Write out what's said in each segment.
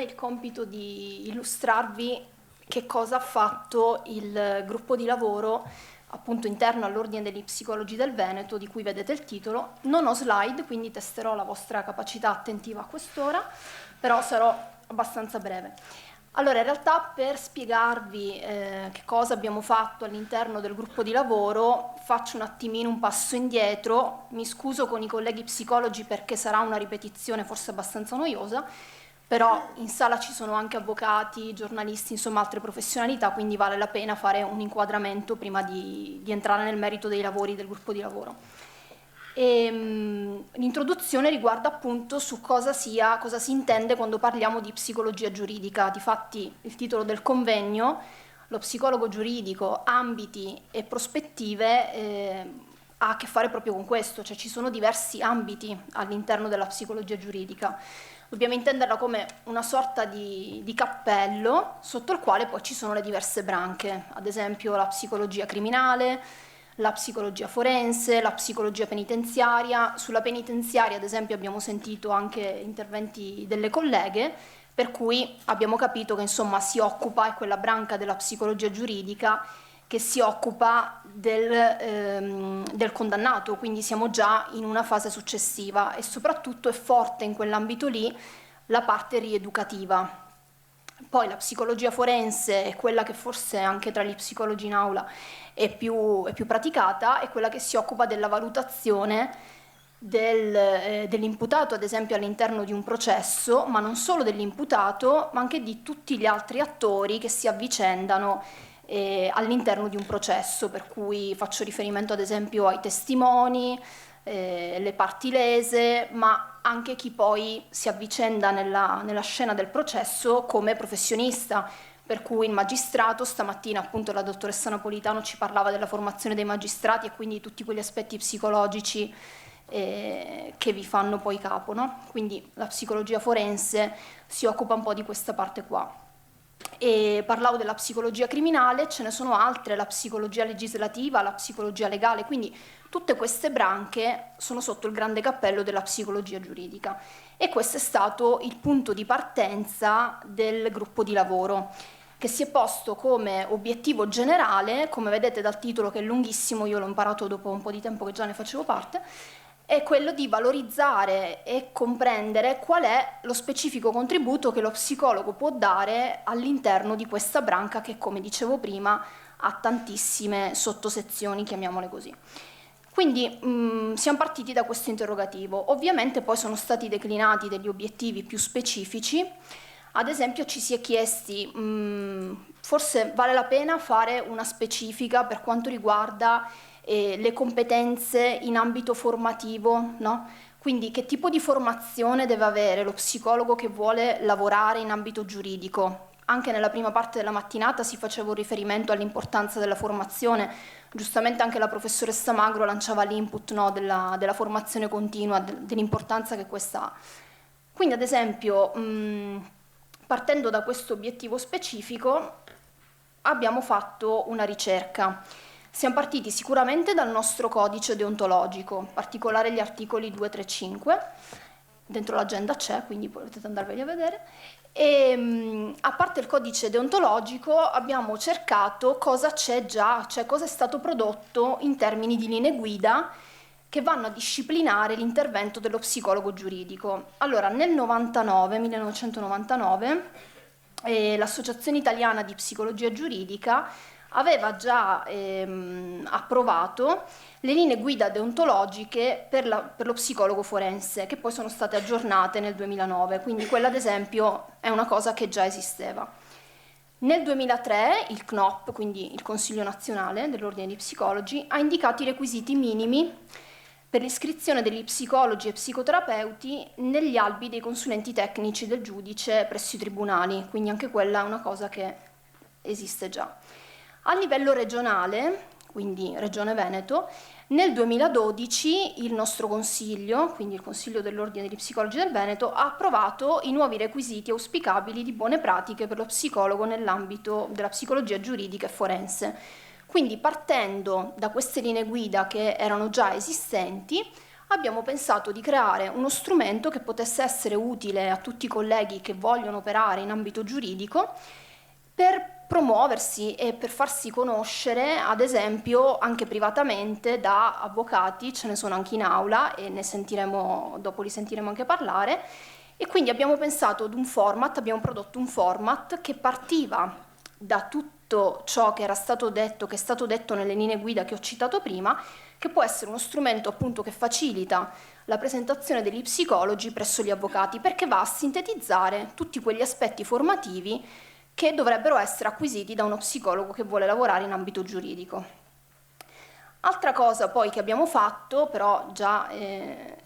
me il compito di illustrarvi che cosa ha fatto il gruppo di lavoro appunto interno all'Ordine degli Psicologi del Veneto, di cui vedete il titolo. Non ho slide, quindi testerò la vostra capacità attentiva a quest'ora, però sarò abbastanza breve. Allora, in realtà per spiegarvi che cosa abbiamo fatto all'interno del gruppo di lavoro, faccio un attimino un passo indietro, mi scuso con i colleghi psicologi perché sarà una ripetizione forse abbastanza noiosa, però in sala ci sono anche avvocati, giornalisti, insomma altre professionalità, quindi vale la pena fare un inquadramento prima di entrare nel merito dei lavori del gruppo di lavoro. L'introduzione riguarda appunto su cosa si intende quando parliamo di psicologia giuridica. Difatti il titolo del convegno, lo psicologo giuridico, ambiti e prospettive, ha a che fare proprio con questo, cioè ci sono diversi ambiti all'interno della psicologia giuridica. Dobbiamo intenderla come una sorta di cappello sotto il quale poi ci sono le diverse branche, ad esempio la psicologia criminale, la psicologia forense, la psicologia penitenziaria. Sulla penitenziaria, ad esempio, abbiamo sentito anche interventi delle colleghe, per cui abbiamo capito che insomma si occupa, è quella branca della psicologia giuridica che si occupa del condannato, quindi siamo già in una fase successiva e soprattutto è forte in quell'ambito lì la parte rieducativa. Poi la psicologia forense è quella che forse anche tra gli psicologi in aula è più praticata, è quella che si occupa della valutazione dell'imputato, ad esempio all'interno di un processo, ma non solo dell'imputato, ma anche di tutti gli altri attori che si avvicendano all'interno di un processo, per cui faccio riferimento ad esempio ai testimoni, le parti lese, ma anche chi poi si avvicenda nella scena del processo come professionista, per cui il magistrato. Stamattina appunto la dottoressa Napolitano ci parlava della formazione dei magistrati e quindi tutti quegli aspetti psicologici che vi fanno poi capo, no? Quindi la psicologia forense si occupa un po' di questa parte qua. E parlavo della psicologia criminale, ce ne sono altre, la psicologia legislativa, la psicologia legale, quindi tutte queste branche sono sotto il grande cappello della psicologia giuridica e questo è stato il punto di partenza del gruppo di lavoro, che si è posto come obiettivo generale, come vedete dal titolo che è lunghissimo, io l'ho imparato dopo un po' di tempo che già ne facevo parte, è quello di valorizzare e comprendere qual è lo specifico contributo che lo psicologo può dare all'interno di questa branca che, come dicevo prima, ha tantissime sottosezioni, chiamiamole così. Quindi siamo partiti da questo interrogativo. Ovviamente poi sono stati declinati degli obiettivi più specifici. Ad esempio ci si è chiesti, forse vale la pena fare una specifica per quanto riguarda le competenze in ambito formativo, no? Quindi che tipo di formazione deve avere lo psicologo che vuole lavorare in ambito giuridico? Anche nella prima parte della mattinata si faceva un riferimento all'importanza della formazione, giustamente anche la professoressa Magro lanciava l'input, no, della formazione continua, dell'importanza che questa ha. Quindi ad esempio, partendo da questo obiettivo specifico, abbiamo fatto una ricerca. Siamo partiti sicuramente dal nostro codice deontologico, in particolare gli articoli 2, 3, 5, dentro l'agenda c'è, quindi potete andarveli a vedere, e a parte il codice deontologico abbiamo cercato cosa c'è già, cioè cosa è stato prodotto in termini di linee guida che vanno a disciplinare l'intervento dello psicologo giuridico. Allora, nel 1999, l'Associazione Italiana di Psicologia Giuridica aveva già approvato le linee guida deontologiche per lo psicologo forense, che poi sono state aggiornate nel 2009, quindi quella ad esempio è una cosa che già esisteva. Nel 2003 il CNOP, quindi il Consiglio Nazionale dell'Ordine dei Psicologi, ha indicato i requisiti minimi per l'iscrizione degli psicologi e psicoterapeuti negli albi dei consulenti tecnici del giudice presso i tribunali, quindi anche quella è una cosa che esiste già. A livello regionale, quindi Regione Veneto, nel 2012 il nostro consiglio, quindi il Consiglio dell'Ordine degli Psicologi del Veneto, ha approvato i nuovi requisiti auspicabili di buone pratiche per lo psicologo nell'ambito della psicologia giuridica e forense. Quindi partendo da queste linee guida che erano già esistenti, abbiamo pensato di creare uno strumento che potesse essere utile a tutti i colleghi che vogliono operare in ambito giuridico per promuoversi e per farsi conoscere, ad esempio, anche privatamente da avvocati, ce ne sono anche in aula e dopo li sentiremo anche parlare, e quindi abbiamo pensato ad un format, abbiamo prodotto un format che partiva da tutto ciò che era stato detto, che è stato detto nelle linee guida che ho citato prima, che può essere uno strumento appunto che facilita la presentazione degli psicologi presso gli avvocati, perché va a sintetizzare tutti quegli aspetti formativi che dovrebbero essere acquisiti da uno psicologo che vuole lavorare in ambito giuridico. Altra cosa poi che abbiamo fatto, però già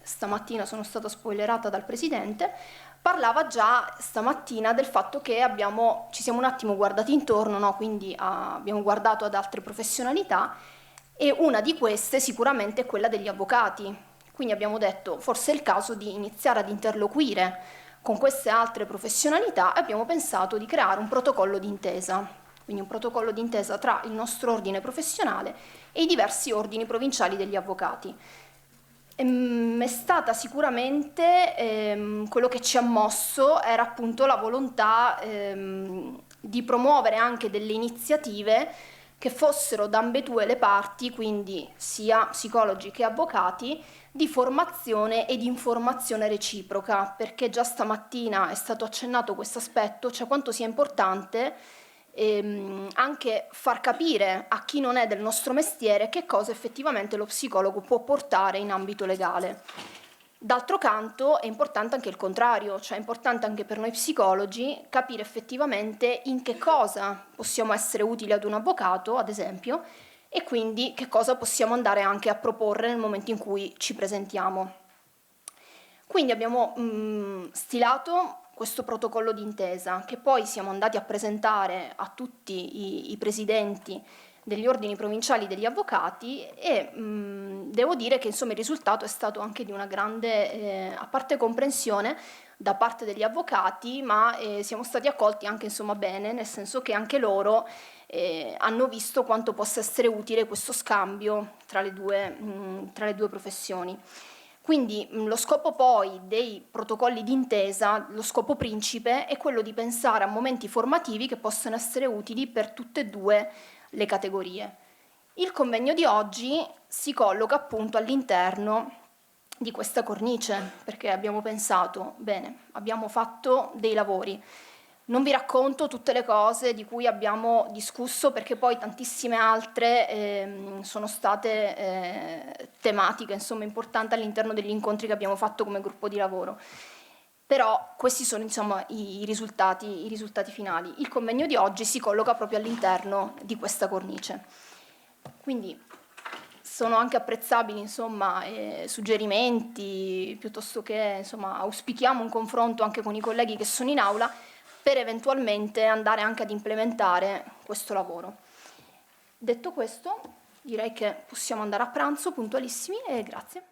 stamattina sono stata spoilerata dal Presidente, parlava già stamattina del fatto che ci siamo un attimo guardati intorno, no? Quindi abbiamo guardato ad altre professionalità e una di queste sicuramente è quella degli avvocati. Quindi abbiamo detto forse è il caso di iniziare ad interloquire con queste altre professionalità e abbiamo pensato di creare un protocollo d'intesa, quindi un protocollo d'intesa tra il nostro ordine professionale e i diversi ordini provinciali degli avvocati. È stata sicuramente quello che ci ha mosso era appunto la volontà di promuovere anche delle iniziative che fossero da ambedue le parti, quindi sia psicologi che avvocati, di formazione e di informazione reciproca, perché già stamattina è stato accennato questo aspetto, cioè quanto sia importante anche far capire a chi non è del nostro mestiere che cosa effettivamente lo psicologo può portare in ambito legale. D'altro canto è importante anche il contrario, cioè è importante anche per noi psicologi capire effettivamente in che cosa possiamo essere utili ad un avvocato, ad esempio, e quindi che cosa possiamo andare anche a proporre nel momento in cui ci presentiamo. Quindi abbiamo stilato questo protocollo d'intesa che poi siamo andati a presentare a tutti i presidenti degli ordini provinciali degli avvocati e devo dire che insomma il risultato è stato anche di una grande, a parte comprensione da parte degli avvocati, ma siamo stati accolti anche insomma bene, nel senso che anche loro hanno visto quanto possa essere utile questo scambio tra le due professioni. Quindi lo scopo poi dei protocolli d'intesa, lo scopo principe è quello di pensare a momenti formativi che possono essere utili per tutte e due le categorie. Il convegno di oggi si colloca appunto all'interno di questa cornice, perché abbiamo pensato, bene, abbiamo fatto dei lavori. Non vi racconto tutte le cose di cui abbiamo discusso perché poi tantissime altre sono state tematiche insomma, importanti all'interno degli incontri che abbiamo fatto come gruppo di lavoro. Però questi sono insomma, i risultati finali. Il convegno di oggi si colloca proprio all'interno di questa cornice. Quindi sono anche apprezzabili insomma, suggerimenti, piuttosto che insomma, auspichiamo un confronto anche con i colleghi che sono in aula per eventualmente andare anche ad implementare questo lavoro. Detto questo, direi che possiamo andare a pranzo puntualissimi e grazie.